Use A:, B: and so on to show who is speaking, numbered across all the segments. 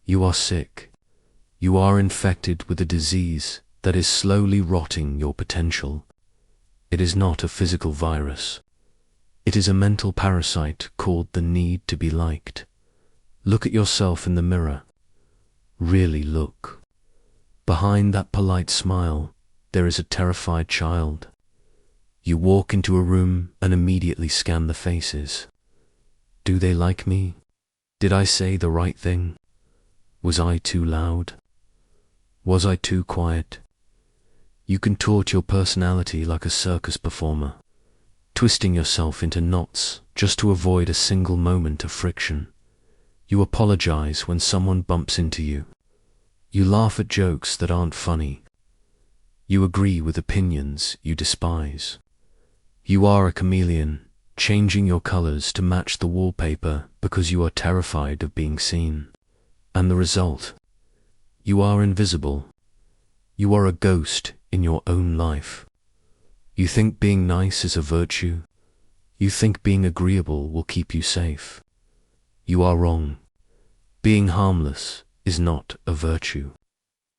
A: You are sick. You are infected with a disease that is slowly rotting your potential. It is not a physical virus. It is a mental parasite called the need to be liked. Look at yourself in the mirror. Really look. Behind that polite smile, there is a terrified child. You walk into a room and immediately scan the faces. Do they like me? Did I say the right thing? Was I too loud? Was I too quiet? You contort your personality like a circus performer, twisting yourself into knots just to avoid a single moment of friction. You apologize when someone bumps into you. You laugh at jokes that aren't funny. You agree with opinions you despise. You are a chameleon, changing your colors to match the wallpaper because you are terrified of being seen. And the result? You are invisible. You are a ghost in your own life. You think being nice is a virtue. You think being agreeable will keep you safe. You are wrong. Being harmless is not a virtue.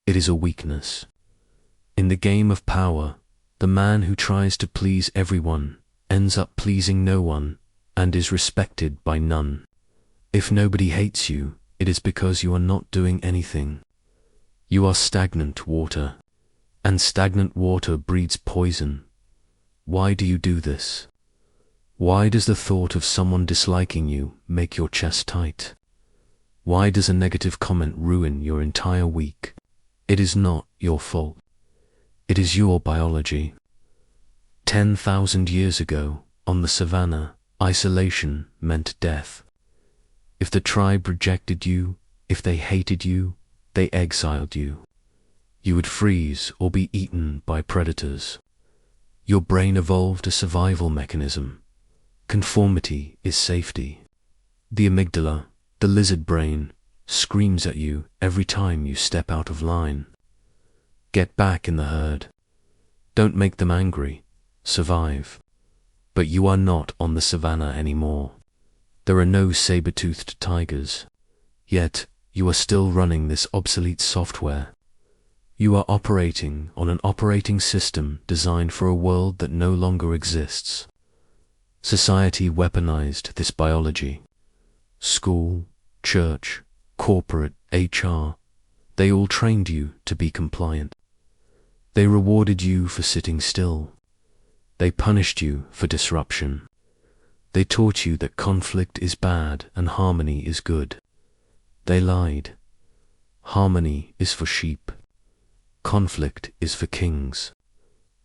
A: It is a weakness. In the game of power, the man who tries to please everyone ends up pleasing no one and is respected by none. If nobody hates you, it is because you are not doing anything. You are stagnant water, and stagnant water breeds poison. Why do you do this? Why does the thought of someone disliking you make your chest tight? Why does a negative comment ruin your entire week? It is not your fault. It is your biology. 10,000 years ago, on the savannah, isolation meant death. If the tribe rejected you, if they hated you, they exiled you. You would freeze or be eaten by predators. Your brain evolved a survival mechanism. Conformity is safety. The amygdala, the lizard brain, screams at you every time you step out of line. Get back in the herd. Don't make them angry. Survive. But you are not on the savannah anymore. There are no saber-toothed tigers. Yet, you are still running this obsolete software. You are operating on an operating system designed for a world that no longer exists. Society weaponized this biology. School, church, corporate, HR, they all trained you to be compliant. They rewarded you for sitting still. They punished you for disruption. They taught you that conflict is bad and harmony is good. They lied. Harmony is for sheep. Conflict is for kings.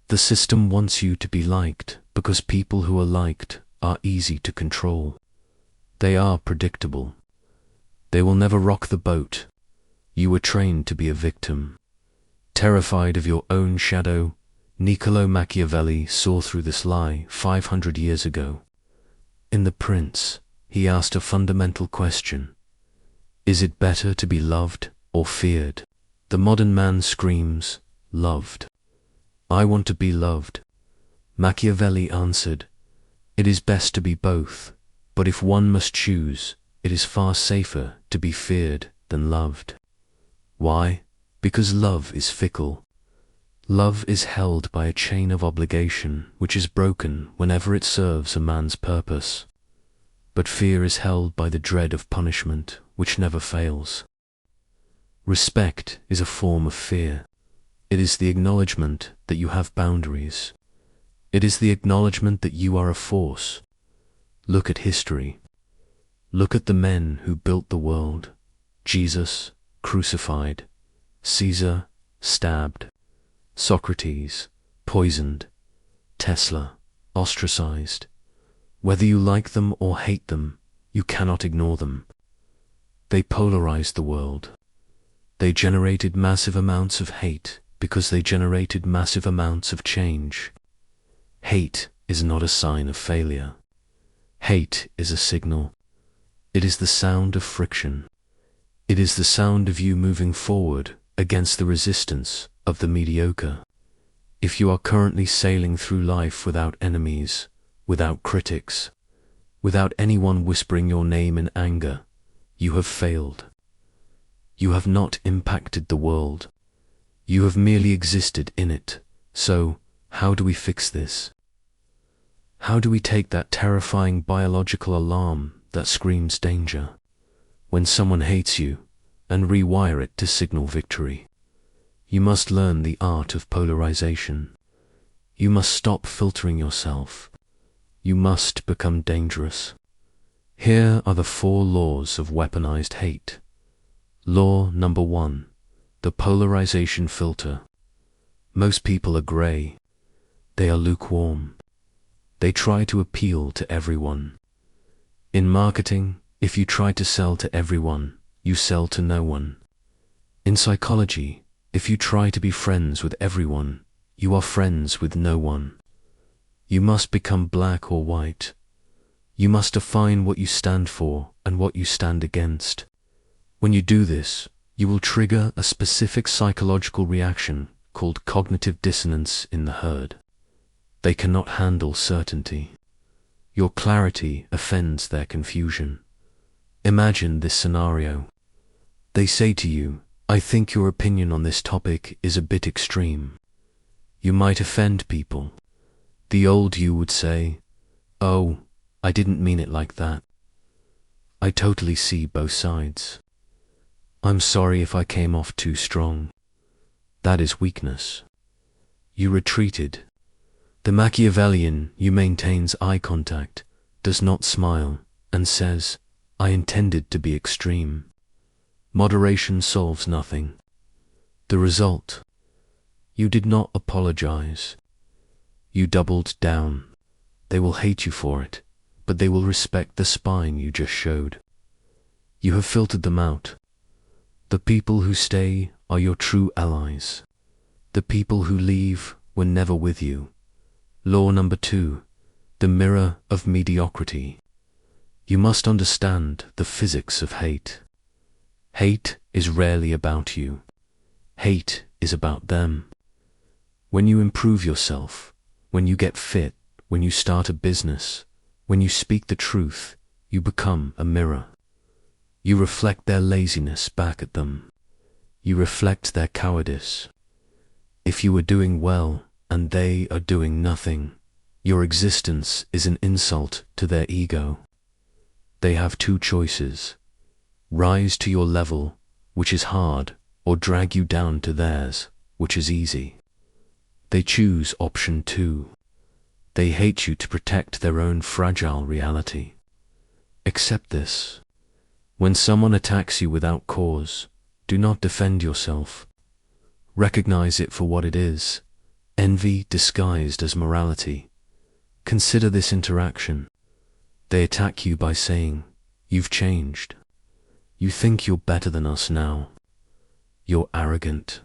A: The system wants you to be liked because people who are liked are easy to control. They are predictable. They will never rock the boat. You were trained to be a victim. Terrified of your own shadow, Niccolò Machiavelli saw through this lie 500 years ago. In The Prince, he asked a fundamental question. Is it better to be loved or feared? The modern man screams, loved. I want to be loved. Machiavelli answered, it is best to be both, but if one must choose, it is far safer to be feared than loved. Why? Because love is fickle. Love is held by a chain of obligation which is broken whenever it serves a man's purpose. But fear is held by the dread of punishment which never fails. Respect is a form of fear. It is the acknowledgement that you have boundaries. It is the acknowledgement that you are a force. Look at history. Look at the men who built the world. Jesus, crucified. Caesar, stabbed. Socrates, poisoned. Tesla, ostracized. Whether you like them or hate them, you cannot ignore them. They polarized the world. They generated massive amounts of hate because they generated massive amounts of change. Hate is not a sign of failure. Hate is a signal. It is the sound of friction. It is the sound of you moving forward against the resistance of the mediocre. If you are currently sailing through life without enemies, without critics, without anyone whispering your name in anger, you have failed. You have not impacted the world. You have merely existed in it. So, how do we fix this? How do we take that terrifying biological alarm that screams danger when someone hates you and rewire it to signal victory? You must learn the art of polarization. You must stop filtering yourself. You must become dangerous. Here are the 4 laws of weaponized hate. Law number 1, the polarization filter. Most people are gray. They are lukewarm. They try to appeal to everyone. In marketing, if you try to sell to everyone, you sell to no one. In psychology, if you try to be friends with everyone, you are friends with no one. You must become black or white. You must define what you stand for and what you stand against. When you do this, you will trigger a specific psychological reaction called cognitive dissonance in the herd. They cannot handle certainty. Your clarity offends their confusion. Imagine this scenario. They say to you, "I think your opinion on this topic is a bit extreme. You might offend people." The old you would say, "Oh, I didn't mean it like that. I totally see both sides. I'm sorry if I came off too strong." That is weakness. You retreated. The Machiavellian you maintains eye contact, does not smile, and says, "I intended to be extreme." Moderation solves nothing. The result? You did not apologize. You doubled down. They will hate you for it, but they will respect the spine you just showed. You have filtered them out. The people who stay are your true allies. The people who leave were never with you. Law number 2, the mirror of mediocrity. You must understand the physics of hate. Hate is rarely about you. Hate is about them. When you improve yourself, when you get fit, when you start a business, when you speak the truth, you become a mirror. You reflect their laziness back at them. You reflect their cowardice. If you are doing well and they are doing nothing, your existence is an insult to their ego. They have 2 choices: rise to your level, which is hard, or drag you down to theirs, which is easy. They choose option 2. They hate you to protect their own fragile reality. Accept this. When someone attacks you without cause, do not defend yourself. Recognize it for what it is, envy disguised as morality. Consider this interaction. They attack you by saying, "You've changed. You think you're better than us now. You're arrogant."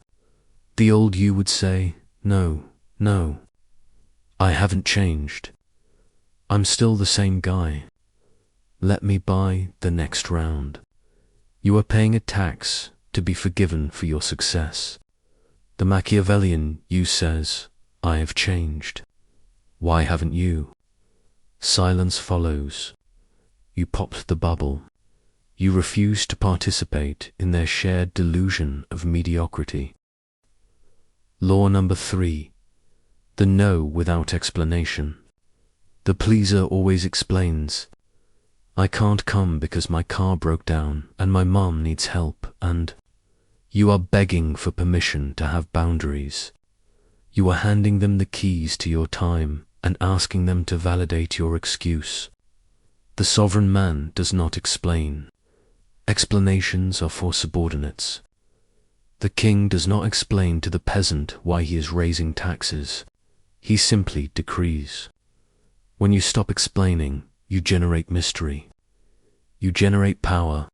A: The old you would say, "No, no. I haven't changed. I'm still the same guy. Let me buy the next round." You are paying a tax to be forgiven for your success. The Machiavellian you says, "I have changed. Why haven't you?" Silence follows. You popped the bubble. You refuse to participate in their shared delusion of mediocrity. Law number 3, the no without explanation. The pleaser always explains, "I can't come because my car broke down and my mom needs help," and you are begging for permission to have boundaries. You are handing them the keys to your time and asking them to validate your excuse. The sovereign man does not explain. Explanations are for subordinates. The king does not explain to the peasant why he is raising taxes. He simply decrees. When you stop explaining, you generate mystery. You generate power.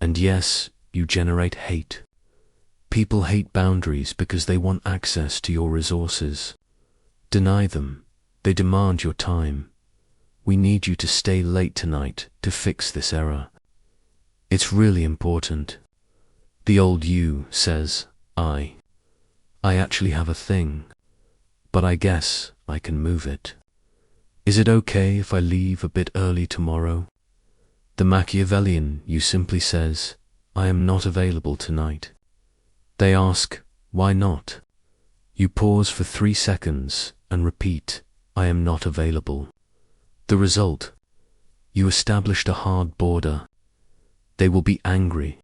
A: And yes, you generate hate. People hate boundaries because they want access to your resources. Deny them. They demand your time. We need you to stay late tonight to fix this error. It's really important. The old you says, I actually have a thing, but I guess I can move it. Is it okay if I leave a bit early tomorrow? The Machiavellian you simply says, I am not available tonight. They ask, why not? You pause for 3 seconds and repeat, I am not available. The result? You established a hard border. They will be angry.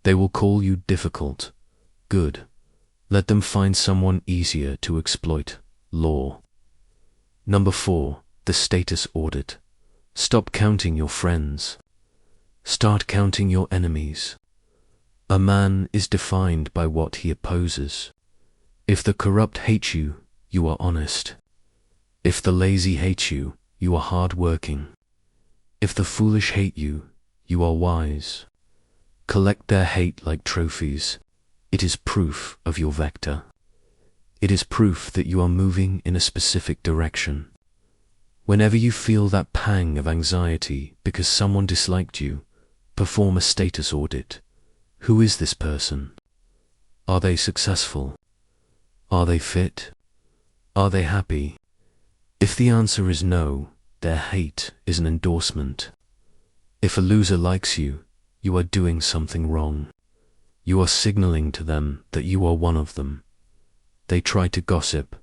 A: They will call you difficult. Good. Let them find someone easier to exploit. Law. Number 4. The status audit. Stop counting your friends. Start counting your enemies. A man is defined by what he opposes. If the corrupt hate you, you are honest. If the lazy hate you, you are hard-working. If the foolish hate you, you are wise. Collect their hate like trophies. It is proof of your vector. It is proof that you are moving in a specific direction. Whenever you feel that pang of anxiety because someone disliked you, perform a status audit. Who is this person? Are they successful? Are they fit? Are they happy? If the answer is no, their hate is an endorsement. If a loser likes you, you are doing something wrong. You are signaling to them that you are one of them. They try to gossip.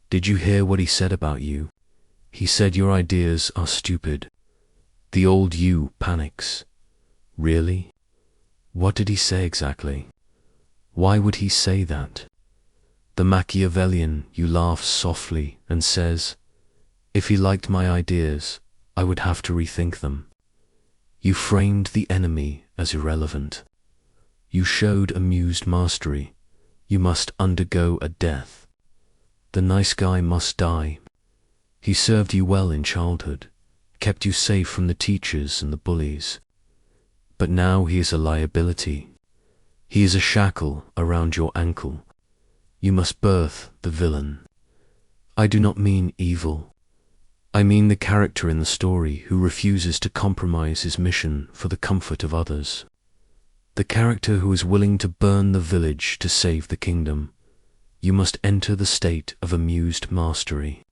A: Did you hear what he said about you? He said your ideas are stupid. The old you panics. Really? What did he say exactly? Why would he say that? The Machiavellian you laughs softly and says, if he liked my ideas, I would have to rethink them. You framed the enemy as irrelevant. You showed amused mastery. You must undergo a death. The nice guy must die. He served you well in childhood, kept you safe from the teachers and the bullies. But now he is a liability. He is a shackle around your ankle. You must birth the villain. I do not mean evil. I mean the character in the story who refuses to compromise his mission for the comfort of others. The character who is willing to burn the village to save the kingdom. You must enter the state of amused mastery.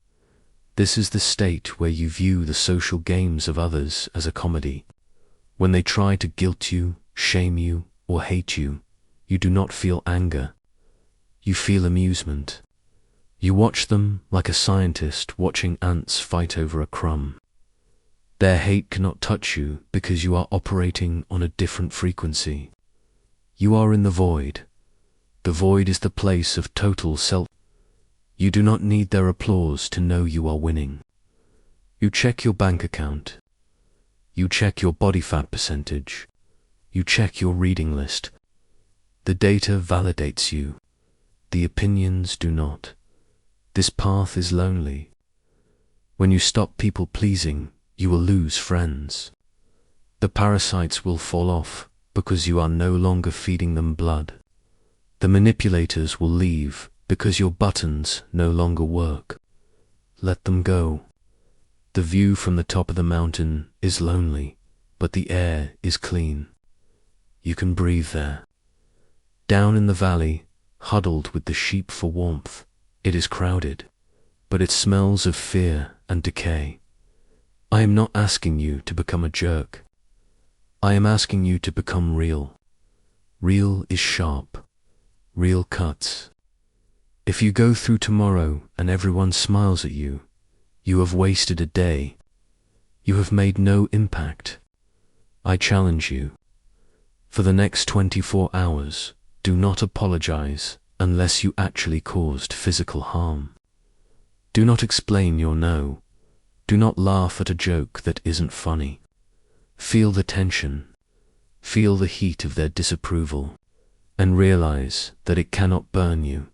A: This is the state where you view the social games of others as a comedy. When they try to guilt you, shame you, or hate you, you do not feel anger. You feel amusement. You watch them like a scientist watching ants fight over a crumb. Their hate cannot touch you because you are operating on a different frequency. You are in the void. The void is the place of total self. You do not need their applause to know you are winning. You check your bank account. You check your body fat percentage. You check your reading list. The data validates you. The opinions do not. This path is lonely. When you stop people pleasing, you will lose friends. The parasites will fall off because you are no longer feeding them blood. The manipulators will leave because your buttons no longer work. Let them go. The view from the top of the mountain is lonely, but the air is clean. You can breathe there. Down in the valley, huddled with the sheep for warmth, it is crowded, but it smells of fear and decay. I am not asking you to become a jerk. I am asking you to become real. Real is sharp. Real cuts. If you go through tomorrow and everyone smiles at you, you have wasted a day. You have made no impact. I challenge you. For the next 24 hours, do not apologize unless you actually caused physical harm. Do not explain your no. Do not laugh at a joke that isn't funny. Feel the tension. Feel the heat of their disapproval, and realize that it cannot burn you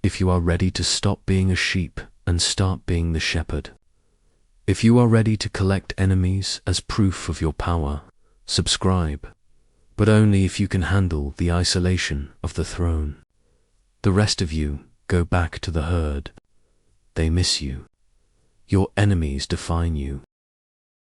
A: if you are ready to stop being a sheep and start being the shepherd. If you are ready to collect enemies as proof of your power, subscribe, but only if you can handle the isolation of the throne. The rest of you go back to the herd. They miss you. Your enemies define you.